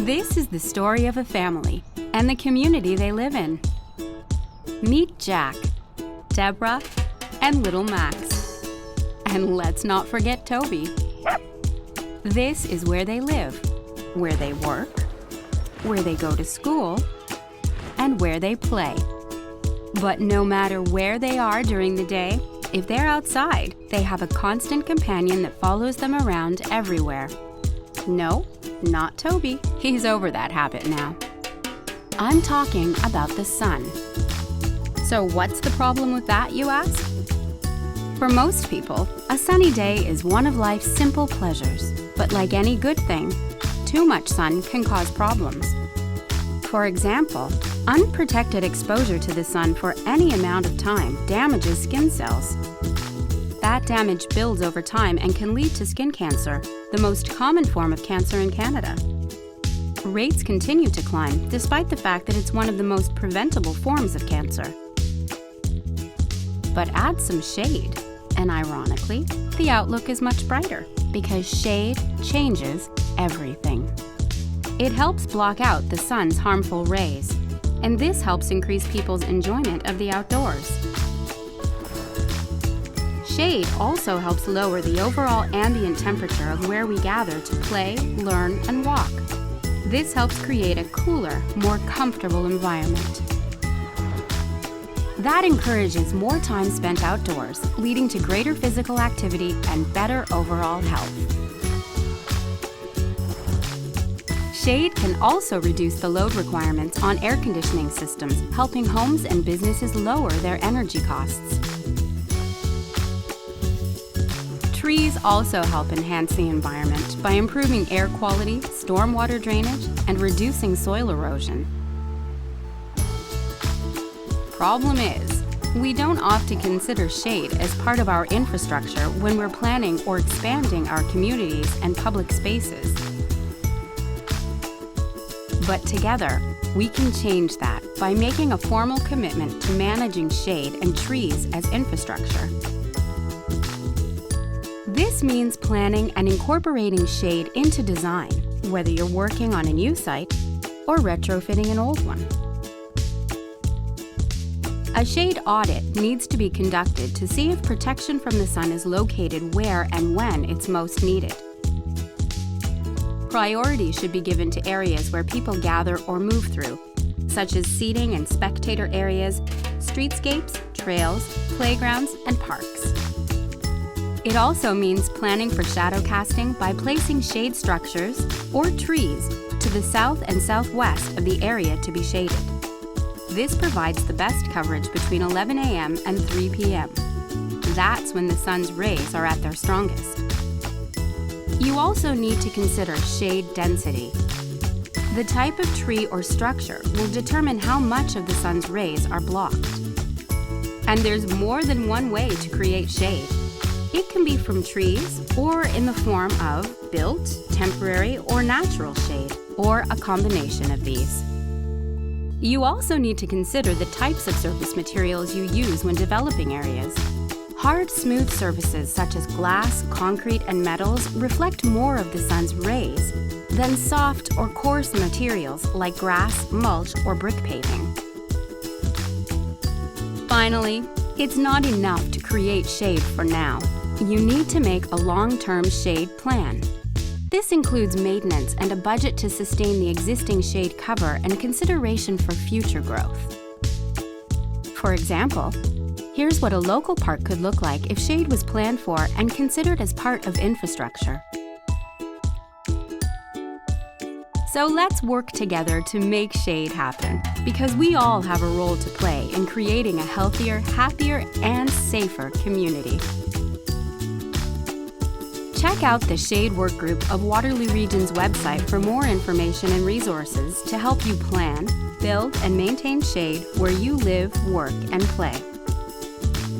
This is the story of a family and the community they live in. Meet Jack, Deborah, and little Max. And let's not forget Toby. This is where they live, where they work, where they go to school, and where they play. But no matter where they are during the day, if they're outside, they have a constant companion that follows them around everywhere. No, not Toby. He's over that habit now. I'm talking about the sun. So what's the problem with that, you ask? For most people, a sunny day is one of life's simple pleasures. But like any good thing, too much sun can cause problems. For example, unprotected exposure to the sun for any amount of time damages skin cells. That damage builds over time and can lead to skin cancer, the most common form of cancer in Canada. Rates continue to climb despite the fact that it's one of the most preventable forms of cancer. But add some shade, and ironically, the outlook is much brighter because shade changes everything. It helps block out the sun's harmful rays, and this helps increase people's enjoyment of the outdoors. Shade also helps lower the overall ambient temperature of where we gather to play, learn, and walk. This helps create a cooler, more comfortable environment. That encourages more time spent outdoors, leading to greater physical activity and better overall health. Shade can also reduce the load requirements on air conditioning systems, helping homes and businesses lower their energy costs. Trees also help enhance the environment by improving air quality, stormwater drainage, and reducing soil erosion. Problem is, we don't often consider shade as part of our infrastructure when we're planning or expanding our communities and public spaces. But together, we can change that by making a formal commitment to managing shade and trees as infrastructure. This means planning and incorporating shade into design, whether you're working on a new site or retrofitting an old one. A shade audit needs to be conducted to see if protection from the sun is located where and when it's most needed. Priority should be given to areas where people gather or move through, such as seating and spectator areas, streetscapes, trails, playgrounds, and parks. It also means planning for shadow casting by placing shade structures or trees to the south and southwest of the area to be shaded. This provides the best coverage between 11 a.m. and 3 p.m. That's when the sun's rays are at their strongest. You also need to consider shade density. The type of tree or structure will determine how much of the sun's rays are blocked. And there's more than one way to create shade. It can be from trees or in the form of built, temporary, or natural shade, or a combination of these. You also need to consider the types of surface materials you use when developing areas. Hard, smooth surfaces such as glass, concrete, and metals reflect more of the sun's rays than soft or coarse materials like grass, mulch, or brick paving. Finally, it's not enough to create shade for now. You need to make a long-term shade plan. This includes maintenance and a budget to sustain the existing shade cover and consideration for future growth. For example, here's what a local park could look like if shade was planned for and considered as part of infrastructure. So let's work together to make shade happen, because we all have a role to play in creating a healthier, happier, and safer community. Check out the Shade Work Group of Waterloo Region's website for more information and resources to help you plan, build, and maintain shade where you live, work, and play.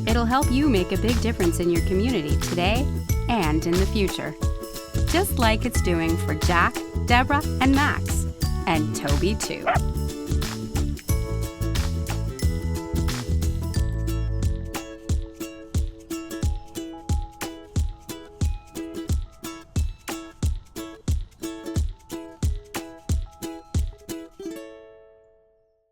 It'll help you make a big difference in your community today and in the future, just like it's doing for Jack, Deborah, and Max, and Toby too.